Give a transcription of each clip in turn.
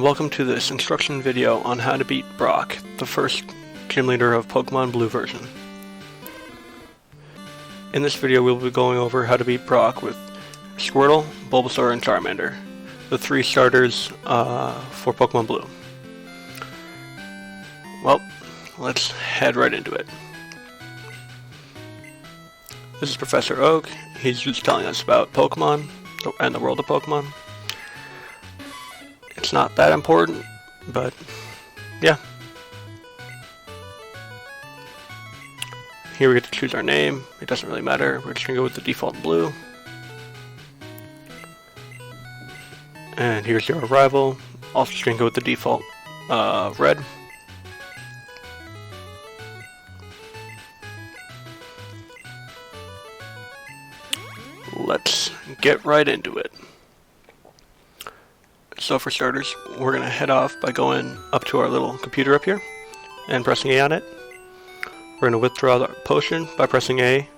and welcome to this instruction video on how to beat Brock, the first gym leader of Pokemon Blue version. In this video we'll be going over how to beat Brock with Squirtle, Bulbasaur, and Charmander, the three starters for Pokemon Blue. Well, let's head right into it. This is Professor Oak. He's just telling us about Pokemon and the world of Pokemon. It's not that important, but yeah. Here we get to choose our name. It doesn't really matter. We're just going to go with the default blue. And here's your rival. Also just going to go with the default red. Let's get right into it. So for starters, we're going to head off by going up to our little computer up here and pressing A on it. We're going to withdraw the potion by pressing A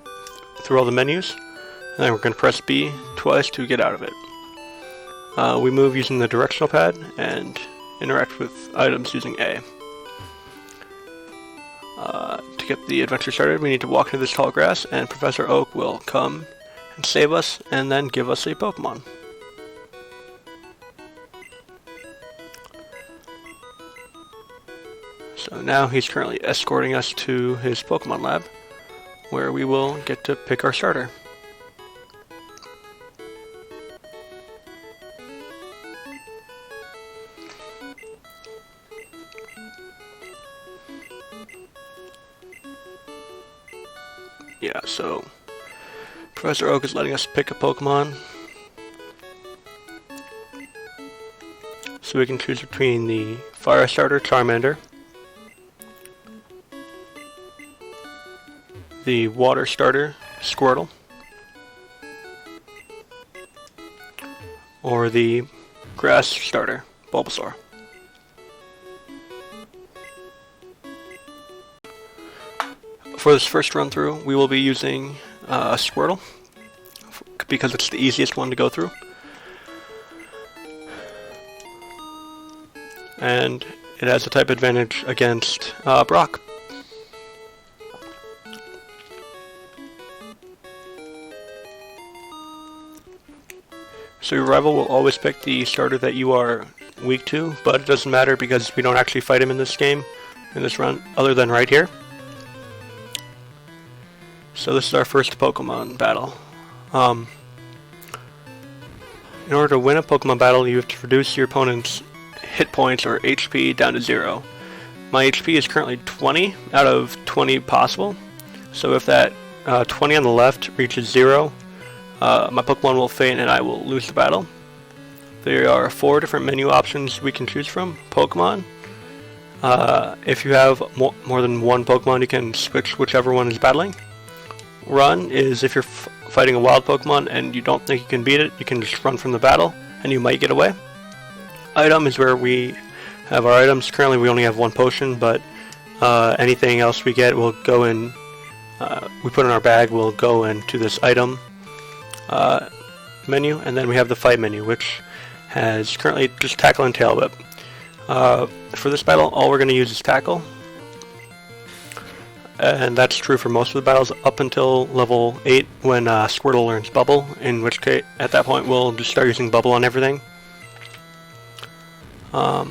through all the menus, and then we're going to press B twice to get out of it. We move using the directional pad and interact with items using A. To get the adventure started, we need to walk into this tall grass, and Professor Oak will come and save us and then give us a Pokemon. So now he's currently escorting us to his Pokemon lab, where we will get to pick our starter. Yeah, so Professor Oak is letting us pick a Pokemon. So we can choose between the Fire starter Charmander, the Water starter Squirtle, or the Grass starter Bulbasaur. For this first run through, we will be using Squirtle because it's the easiest one to go through, and it has a type advantage against Brock. So your rival will always pick the starter that you are weak to, but it doesn't matter because we don't actually fight him in this game, in this run, other than right here. So this is our first Pokemon battle. In order to win a Pokemon battle, you have to reduce your opponent's hit points or HP down to 0. My HP is currently 20 out of 20 possible, so if that 20 on the left reaches 0, my Pokemon will faint and I will lose the battle. There are 4 different menu options we can choose from. Pokemon. If you have more than one Pokemon, you can switch whichever one is battling. Run is if you're fighting a wild Pokemon and you don't think you can beat it, you can just run from the battle and you might get away. Item is where we have our items. Currently we only have one potion, but anything else we get will go in, we put in our bag will go into this item menu, and then we have the fight menu, which has currently just tackle and tail whip. For this battle, all we're going to use is tackle, and that's true for most of the battles up until level 8 when Squirtle learns Bubble, in which case at that point we'll just start using Bubble on everything. So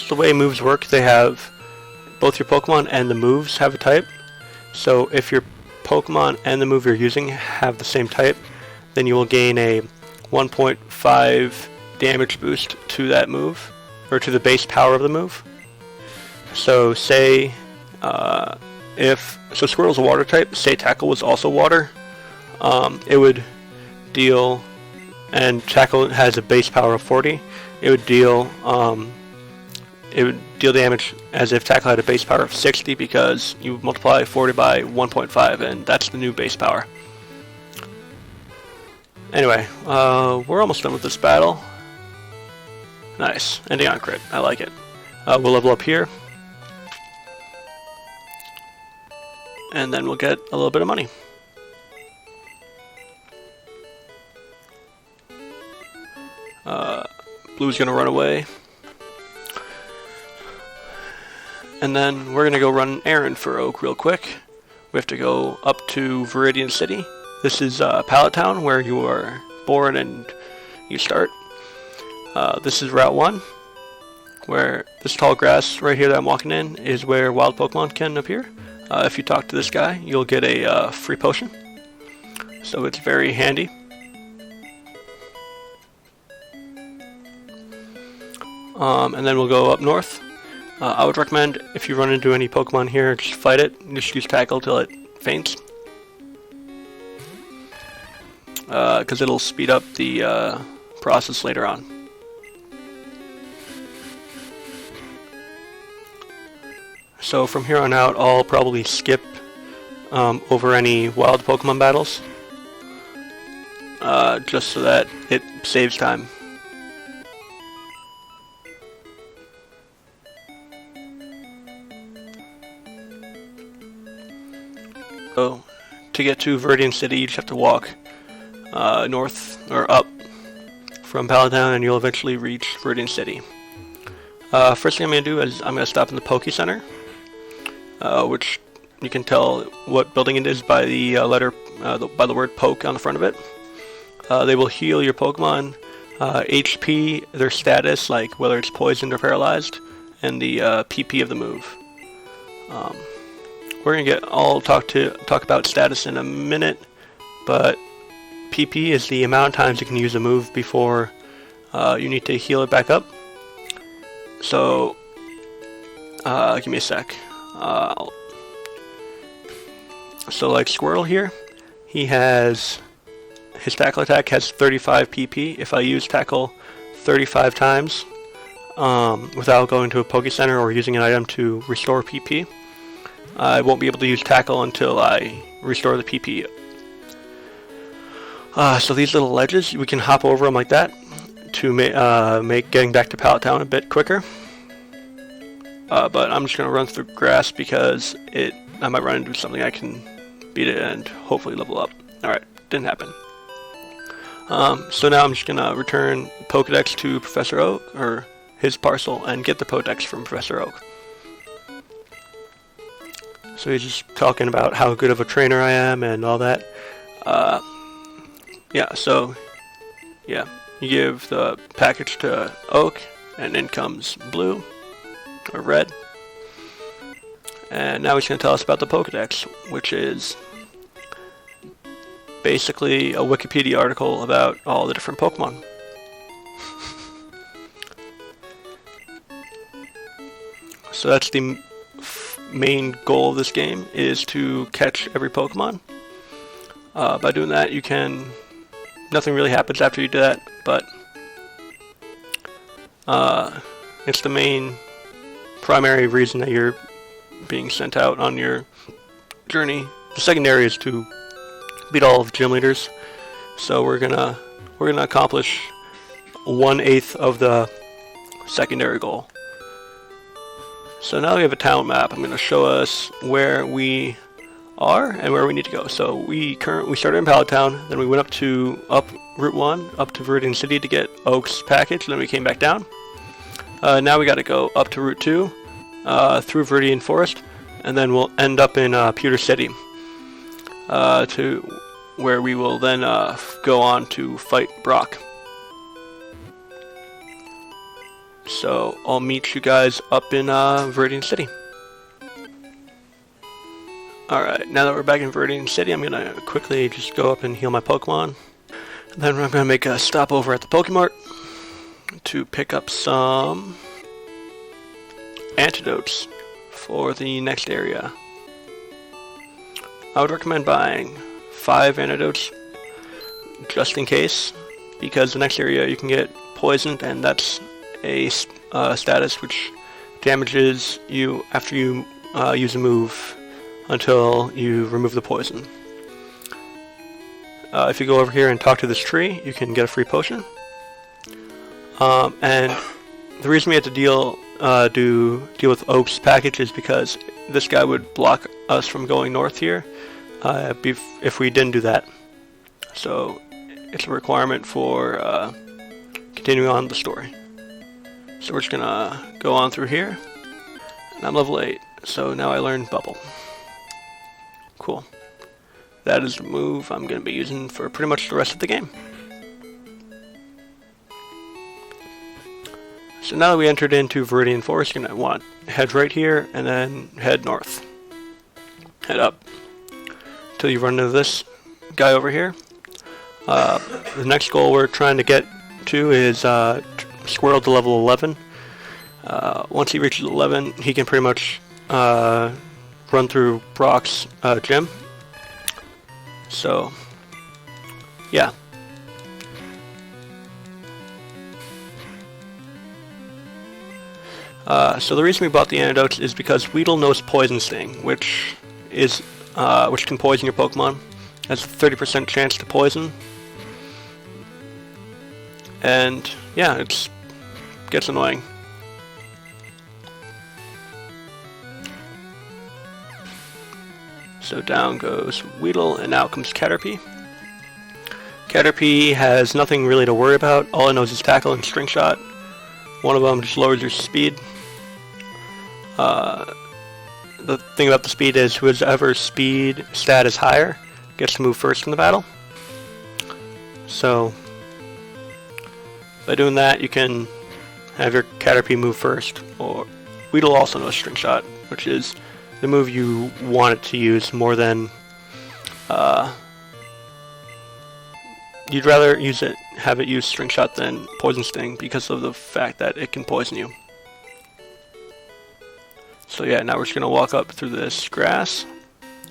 the way moves work, they have both your Pokemon and the moves have a type. So if your Pokemon and the move you're using have the same type, then you will gain a 1.5 damage boost to that move, or to the base power of the move. So say so Squirtle's a water type, say Tackle was also water, it would deal, and Tackle has a base power of 40, it would deal damage as if Tackle had a base power of 60 because you multiply 40 by 1.5 and that's the new base power. Anyway, we're almost done with this battle. Nice. Ending on crit. I like it. We'll level up here. And then we'll get a little bit of money. Blue's gonna run away. And then we're gonna go run an errand for Oak real quick. We have to go up to Viridian City. This is Pallet Town, where you are born and you start. This is Route 1, where this tall grass right here that I'm walking in is where wild Pokemon can appear. If you talk to this guy, you'll get a free potion. So it's very handy. And then we'll go up north. I would recommend, if you run into any Pokemon here, just fight it. Just use Tackle till it faints. Because it'll speed up the process later on. So from here on out, I'll probably skip over any wild Pokemon battles. Just so that it saves time. So, to get to Viridian City, you just have to walk north or up from Pallet Town, and you'll eventually reach Viridian City. First thing I'm going to do is I'm going to stop in the Poke Center, which you can tell what building it is by the by the word poke on the front of it. They will heal your Pokemon HP, their status, like whether it's poisoned or paralyzed, and the PP of the move. We're gonna talk about status in a minute, but PP is the amount of times you can use a move before you need to heal it back up. So, give me a sec. So like Squirtle here, his tackle attack has 35 PP. If I use tackle 35 times without going to a Poke Center or using an item to restore PP, I won't be able to use tackle until I restore the PP. So these little ledges, we can hop over them like that to make getting back to Pallet Town a bit quicker. But I'm just going to run through grass because I might run into something I can beat it and hopefully level up. Alright, didn't happen. So now I'm just going to return Pokedex to Professor Oak, or his parcel, and get the Pokedex from Professor Oak. So he's just talking about how good of a trainer I am and all that. Yeah, you give the package to Oak, and in comes Blue, or Red. And now he's going to tell us about the Pokedex, which is basically a Wikipedia article about all the different Pokemon. So that's the main goal of this game, is to catch every Pokemon. By doing that, nothing really happens after you do that, but it's the main primary reason that you're being sent out on your journey. The secondary is to beat all of gym leaders. So we're gonna accomplish 1/8 of the secondary goal. So now we have a town map. I'm going to show us where we are and where we need to go. So we started in Pallet Town, then we went up Route 1, up to Viridian City to get Oak's package, then we came back down. Now we got to go up to Route 2, through Viridian Forest, and then we'll end up in Pewter City, to where we will then go on to fight Brock. So I'll meet you guys up in Viridian City. Alright, now that we're back in Viridian City, I'm going to quickly just go up and heal my Pokemon. And then I'm going to make a stop over at the Pokemart to pick up some antidotes for the next area. I would recommend buying 5 antidotes just in case, because the next area you can get poisoned, and that's a status which damages you after you use a move until you remove the poison. If you go over here and talk to this tree, you can get a free potion. And the reason we had to deal with Oak's package is because this guy would block us from going north here if we didn't do that. So it's a requirement for continuing on the story. So we're just gonna go on through here. And I'm level 8, so now I learned Bubble. Cool. That is the move I'm gonna be using for pretty much the rest of the game. So now that we entered into Viridian Forest, you're gonna want to head right here and then head north. Head up until you run into this guy over here. The next goal we're trying to get to is Squirrel to level 11. Once he reaches 11, he can pretty much run through Brock's gym. So, yeah. So the reason we bought the antidotes is because Weedle knows Poison Sting, which can poison your Pokemon. Has a 30% chance to poison. And yeah, it gets annoying. So down goes Weedle, and out comes Caterpie. Caterpie has nothing really to worry about. All it knows is Tackle and String Shot. One of them just lowers your speed. The thing about the speed is whoever's speed stat is higher gets to move first in the battle. So by doing that, you can have your Caterpie move first. Or Weedle also knows String Shot, which is the move you want it to use more than you'd rather have it use String Shot than Poison Sting because of the fact that it can poison you. So yeah, now we're just gonna walk up through this grass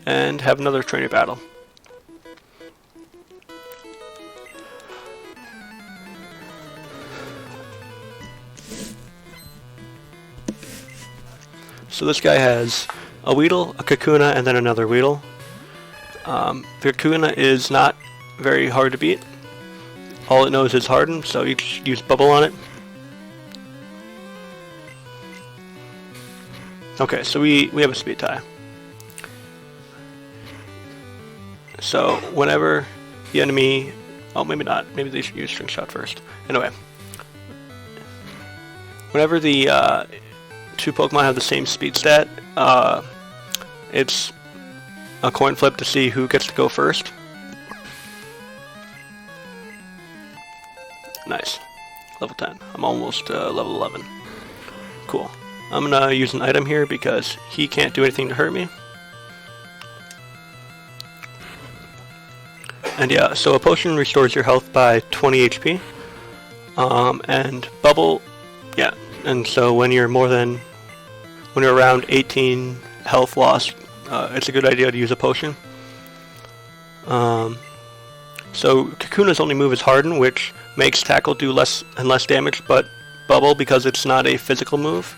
and have another trainer battle. So this guy has a Weedle, a Kakuna, and then another Weedle. The Kakuna is not very hard to beat. All it knows is Harden, so you just use Bubble on it. Okay, so we have a speed tie. So whenever the enemy... Oh, maybe not. Maybe they should use String Shot first. Anyway. Whenever the two Pokemon have the same speed stat, it's a coin flip to see who gets to go first. Nice. Level 10. I'm almost level 11. Cool. I'm gonna use an item here because he can't do anything to hurt me. And yeah, so a potion restores your health by 20 HP. And Bubble, yeah. And so when you're around 18 health loss, it's a good idea to use a potion. So Kakuna's only move is Harden, which makes Tackle do less and less damage, but Bubble, because it's not a physical move,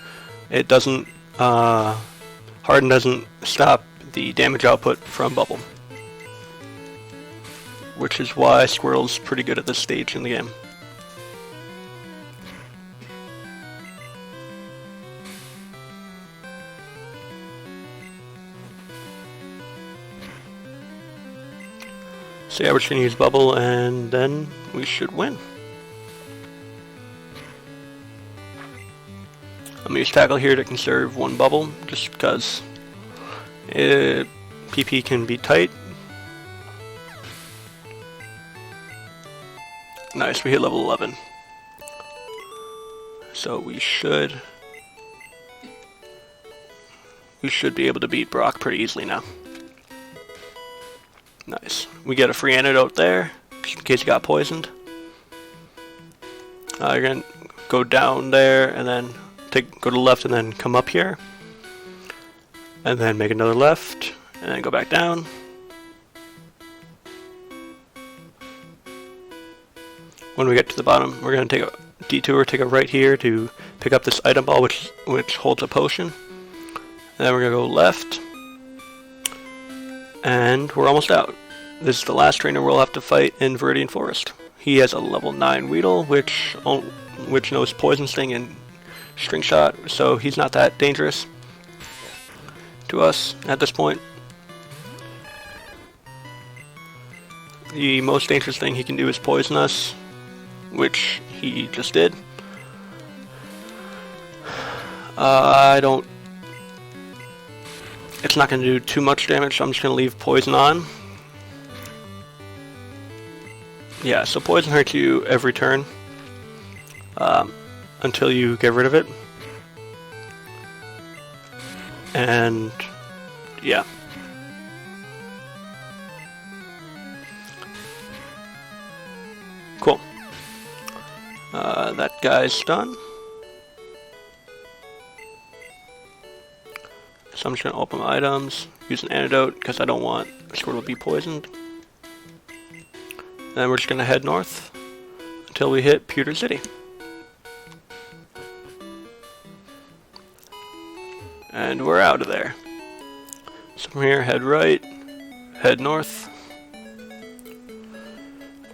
it doesn't, Harden doesn't stop the damage output from Bubble. Which is why Squirrel's pretty good at this stage in the game. So yeah, we're just gonna use Bubble and then we should win. I'm gonna use Tackle here to conserve one Bubble, just because PP can be tight. Nice, we hit level 11. So we should be able to beat Brock pretty easily now. Nice. We get a free antidote there, just in case you got poisoned. You're gonna go down there and then go to the left and then come up here. And then make another left and then go back down. When we get to the bottom, we're gonna take a detour, take a right here to pick up this item ball which holds a potion. And then we're gonna go left. And we're almost out. This is the last trainer we'll have to fight in Viridian Forest. He has a level 9 Weedle, which knows Poison Sting and String Shot, so he's not that dangerous to us at this point. The most dangerous thing he can do is poison us, which he just did. I don't... It's not going to do too much damage, so I'm just going to leave poison on. Yeah, so poison hurts you every turn until you get rid of it. And yeah. Cool. That guy's done. So I'm just going to open my items, use an antidote because I don't want Squirtle to be poisoned. And we're just going to head north until we hit Pewter City. And we're out of there. So from here, head right, head north.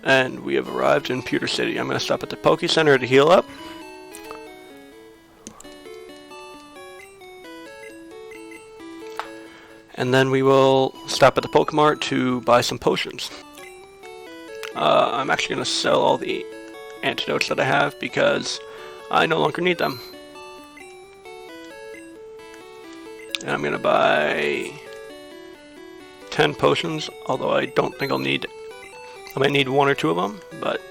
And we have arrived in Pewter City. I'm going to stop at the Poke Center to heal up. And then we will stop at the Pokemart to buy some potions. I'm actually going to sell all the antidotes that I have because I no longer need them. And I'm going to buy 10 potions, although I don't think I'll need... I might need 1 or 2 of them, but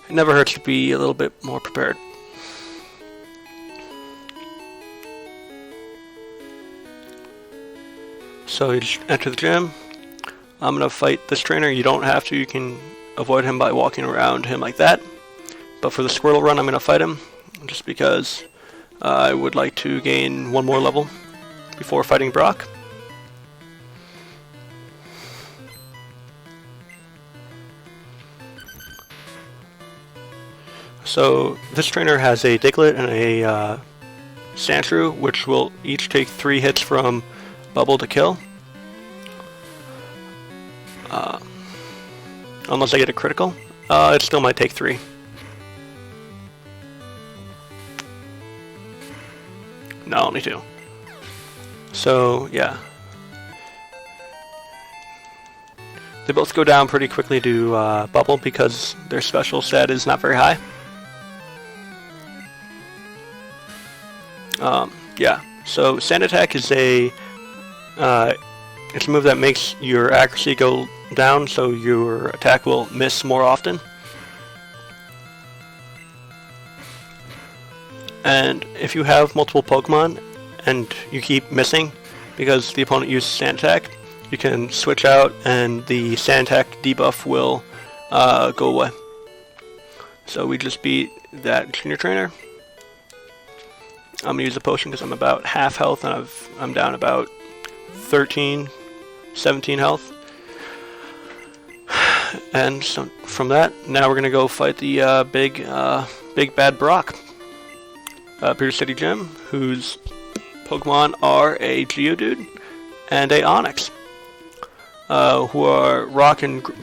it never hurts to be a little bit more prepared. So you just enter the gym. I'm going to fight this trainer. You don't have to. You can avoid him by walking around him like that. But for the Squirtle run, I'm going to fight him just because I would like to gain 1 more level before fighting Brock. So this trainer has a Diglett and a Sandshrew, which will each take 3 hits from Bubble to kill. Unless I get a critical. It still might take 3. No, only 2. So, yeah. They both go down pretty quickly to Bubble because their special stat is not very high. Yeah, so Sand Attack is it's a move that makes your accuracy go down, so your attack will miss more often. And if you have multiple Pokemon and you keep missing because the opponent uses Sand Attack, you can switch out and the Sand Attack debuff will go away. So we just beat that junior trainer. I'm going to use a potion because I'm about half health and I'm down about 13, 17 health. And so from that, now we're going to go fight the big bad Brock. Pewter City Gym, whose Pokemon are a Geodude and a Onix, who are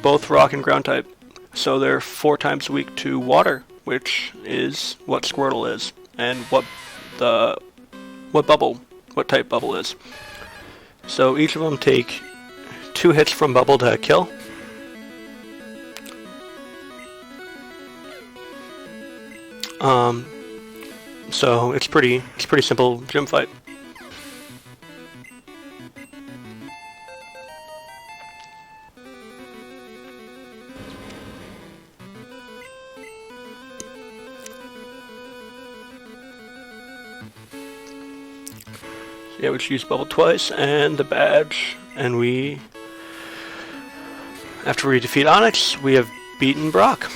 both rock and ground type. So they're 4 times weak to water, which is what Squirtle is, and what type Bubble is. So each of them take 2 hits from Bubble to kill. So it's pretty simple gym fight. Yeah, we just use Bubble twice and the badge, and after we defeat Onix, we have beaten Brock.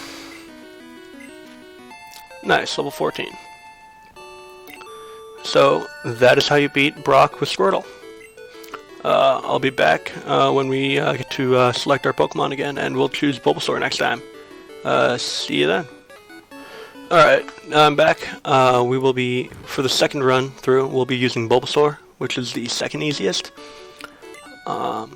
Nice, level 14. So that is how you beat Brock with Squirtle. I'll be back when we get to select our Pokemon again, and we'll choose Bulbasaur next time. See you then. Alright, I'm back. We will be, for the second run through, we'll be using Bulbasaur, which is the second easiest. The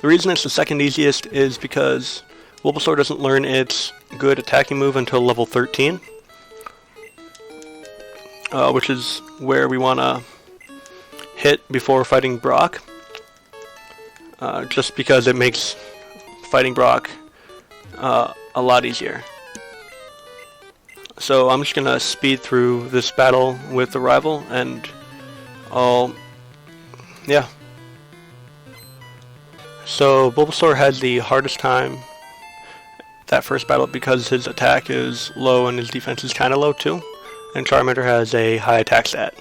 reason it's the second easiest is because Bulbasaur doesn't learn its good attacking move until level 13. Which is where we want to hit before fighting Brock. Just because it makes fighting Brock a lot easier. So I'm just gonna speed through this battle with the rival, and yeah. So Bulbasaur has the hardest time that first battle because his attack is low and his defense is kind of low too, and Charmander has a high attack stat.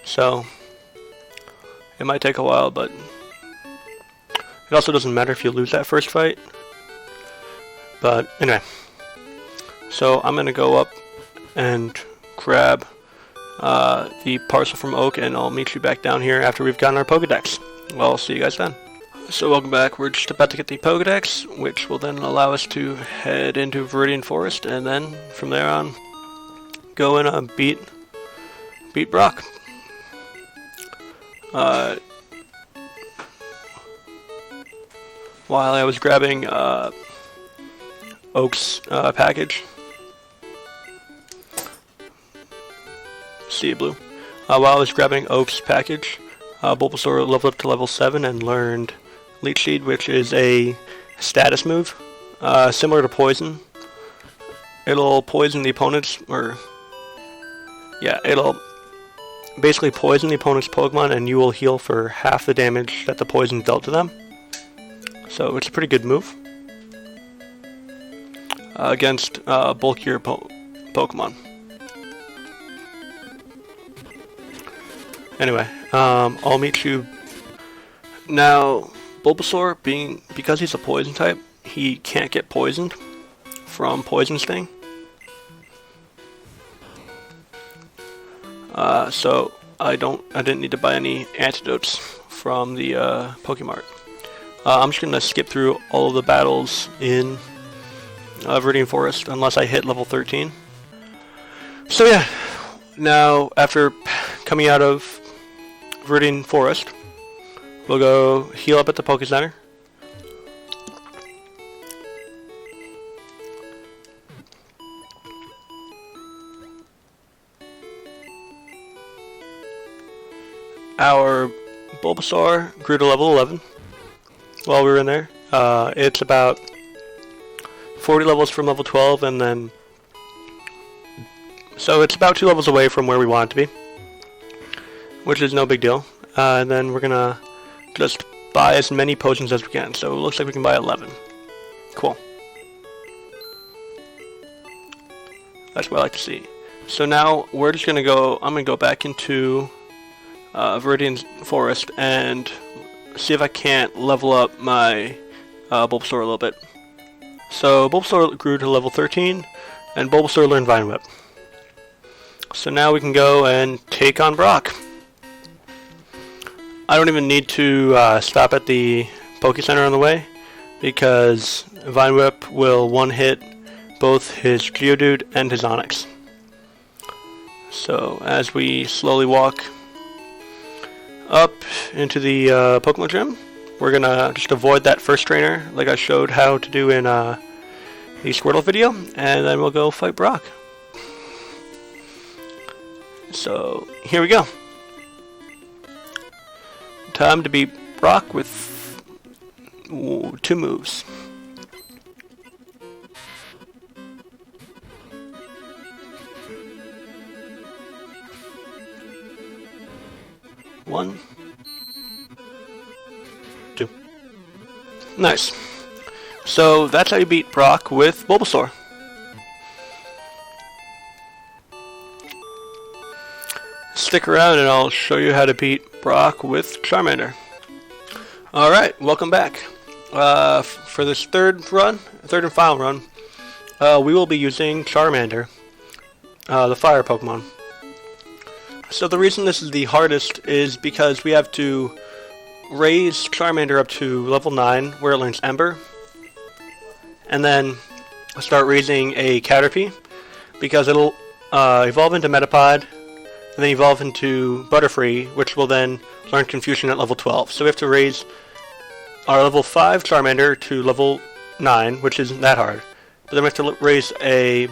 So it might take a while, but it also doesn't matter if you lose that first fight. But anyway, so I'm gonna go up and grab the parcel from Oak, and I'll meet you back down here after we've gotten our Pokedex. Well, I'll see you guys then. So welcome back. We're just about to get the Pokedex, which will then allow us to head into Viridian Forest, and then from there on, go and beat Brock. While I was grabbing Oak's package, see blue. While I was grabbing Oak's package, Bulbasaur leveled up to level 7 and learned Leech Seed, which is a status move, similar to Poison. It'll poison the opponent's, it'll basically poison the opponent's Pokemon, and you will heal for half the damage that the poison dealt to them. So it's a pretty good move against bulkier Pokemon. Anyway, I'll meet you now. Bulbasaur, because he's a poison type, he can't get poisoned from Poison Sting. So I didn't need to buy any antidotes from the Pokemart. I'm just gonna skip through all of the battles in Viridian Forest unless I hit level 13. So yeah, now after coming out of Viridian Forest, we'll go heal up at the Poké Center. Our Bulbasaur grew to level 11 while we were in there. It's about 40 levels from level 12, and then so it's about 2 levels away from where we want it to be, which is no big deal. And then we're gonna just buy as many potions as we can. So it looks like we can buy 11. Cool. That's what I like to see. So now we're just gonna go. I'm gonna go back into Viridian Forest and see if I can't level up my Bulbasaur a little bit. So Bulbasaur grew to level 13, and Bulbasaur learned Vine Whip. So now we can go and take on Brock. I don't even need to stop at the Poké Center on the way, because Vine Whip will one-hit both his Geodude and his Onix. So as we slowly walk up into the Pokemon Gym, we're gonna just avoid that first trainer like I showed how to do in the Squirtle video, and then we'll go fight Brock. So here we go. Time to beat Brock with 2 moves. One, 2. Nice. So that's how you beat Brock with Bulbasaur. Stick around and I'll show you how to beat Brock with Charmander. Alright, welcome back. For this third and final run, we will be using Charmander, the fire Pokemon. So the reason this is the hardest is because we have to raise Charmander up to level 9, where it learns Ember, and then start raising a Caterpie, because it'll evolve into Metapod, and then evolve into Butterfree, which will then learn Confusion at level 12. So we have to raise our level 5 Charmander to level 9, which isn't that hard. But then we have to raise a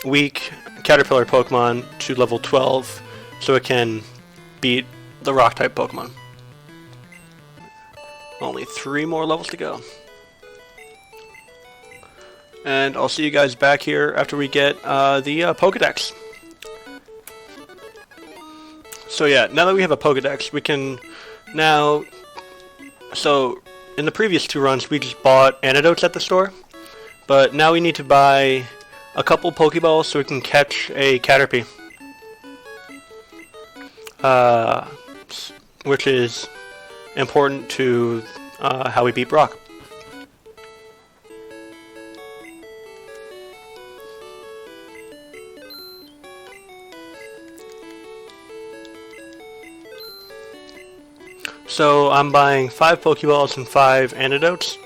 weak Caterpillar Pokemon to level 12, so it can beat the Rock-type Pokemon. Only 3 more levels to go. and I'll see you guys back here after we get the Pokedex. So yeah, now that we have a Pokedex, we can now... So, in the previous 2 runs, we just bought antidotes at the store, but now we need to buy a couple Pokeballs so we can catch a Caterpie. Which is important to how we beat Brock. So I'm buying 5 Pokeballs and 5 antidotes.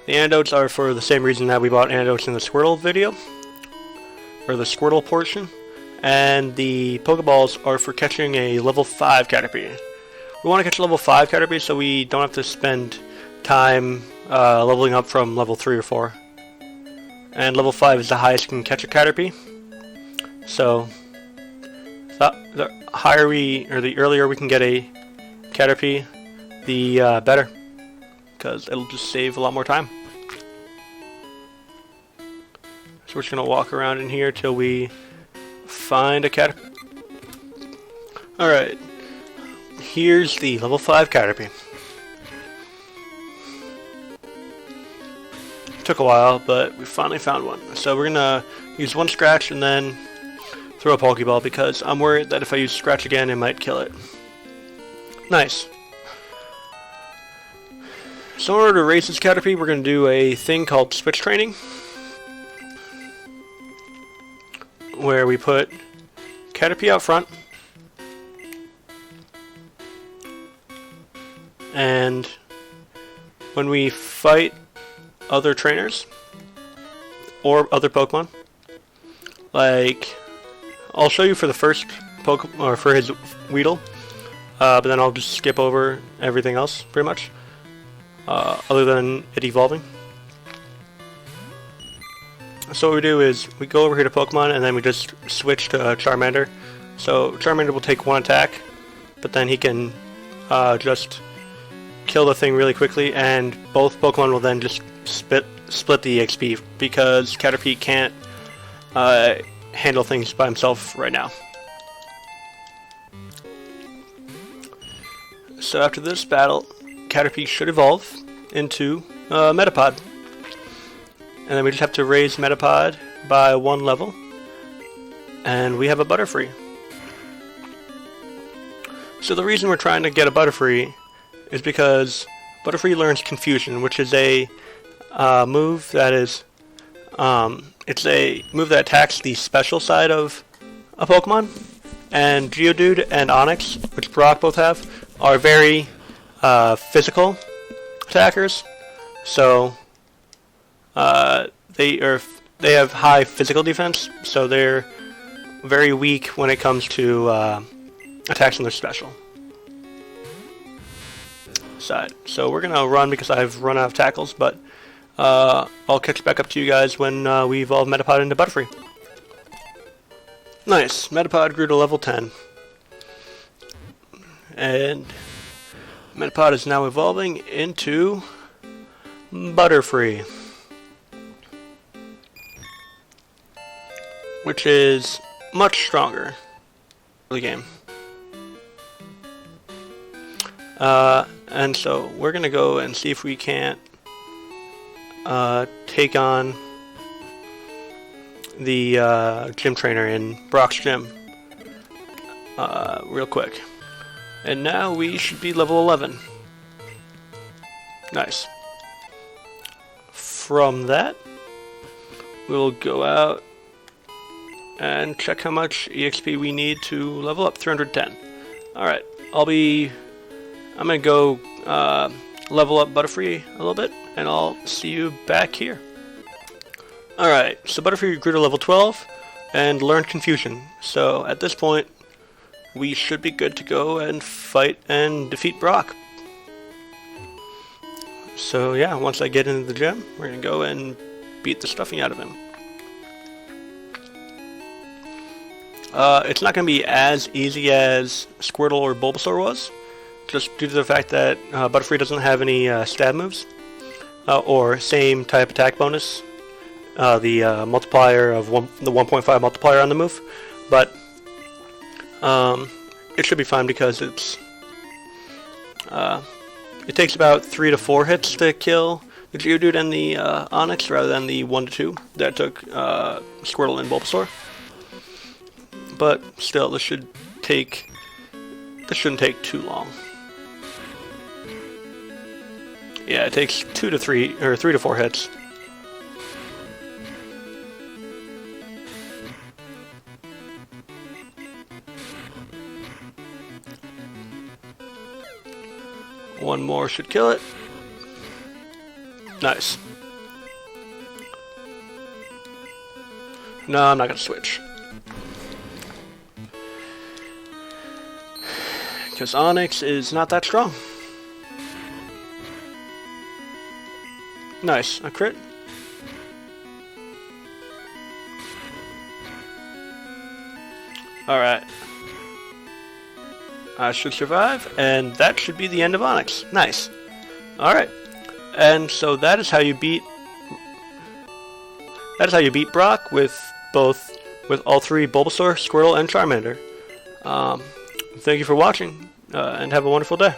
The antidotes are for the same reason that we bought antidotes in the Squirtle video, or the Squirtle portion, and the Pokeballs are for catching a level 5 Caterpie. We want to catch a level 5 Caterpie so we don't have to spend time leveling up from level 3 or 4. And level 5 is the highest you can catch a Caterpie. So the higher the earlier we can get a Caterpie, the better, because it'll just save a lot more time. So we're just gonna walk around in here till we find a Caterpie. Alright, here's the level 5 Caterpie. Took a while, but we finally found one. So we're gonna use 1 scratch and then throw a Pokeball, because I'm worried that if I use scratch again, it might kill it. Nice. So in order to raise this Caterpie, we're going to do a thing called switch training, where we put Caterpie out front, and when we fight other trainers or other Pokemon, like I'll show you for the first Pokemon, or for his Weedle. But then I'll just skip over everything else, pretty much, other than it evolving. So what we do is, we go over here to Pokemon, and then we just switch to Charmander. So Charmander will take 1 attack, but then he can just kill the thing really quickly, and both Pokemon will then just split the EXP, because Caterpie can't handle things by himself right now. So after this battle, Caterpie should evolve into Metapod. And then we just have to raise Metapod by 1 level, and we have a Butterfree. So the reason we're trying to get a Butterfree is because Butterfree learns Confusion, which is a move that is... it's a move that attacks the special side of a Pokemon. And Geodude and Onix, which Brock both have, are very physical attackers. So they have high physical defense, so they're very weak when it comes to attacks on their special side. So we're gonna run because I've run out of tackles, but I'll catch back up to you guys when we evolve Metapod into Butterfree. Nice, Metapod grew to level 10. And Metapod is now evolving into Butterfree, which is much stronger for the game. And so we're gonna go and see if we can't take on the gym trainer in Brock's gym real quick. And now we should be level 11. Nice. From that, we'll go out and check how much EXP we need to level up. 310. Alright, I'm gonna go level up Butterfree a little bit, and I'll see you back here. Alright, so Butterfree grew to level 12 and learned Confusion. So at this point, we should be good to go and fight and defeat Brock. So yeah, once I get into the gym, we're gonna go and beat the stuffing out of him. It's not gonna be as easy as Squirtle or Bulbasaur was, just due to the fact that Butterfree doesn't have any stab moves, or same type attack bonus the multiplier of the 1.5 multiplier on the move, but it should be fine because it takes about 3 to 4 hits to kill the Geodude and the Onix rather than the 1 to 2 that took Squirtle and Bulbasaur. But still, this shouldn't take too long. Yeah, it takes 2 to 3 or 3 to 4 hits. One more should kill it. Nice. No, I'm not gonna switch. Because Onix is not that strong. Nice, a crit. Alright. I should survive, and that should be the end of Onix. Nice. Alright. And so that is how you beat Brock with all 3 Bulbasaur, Squirtle, and Charmander. Thank you for watching, and have a wonderful day.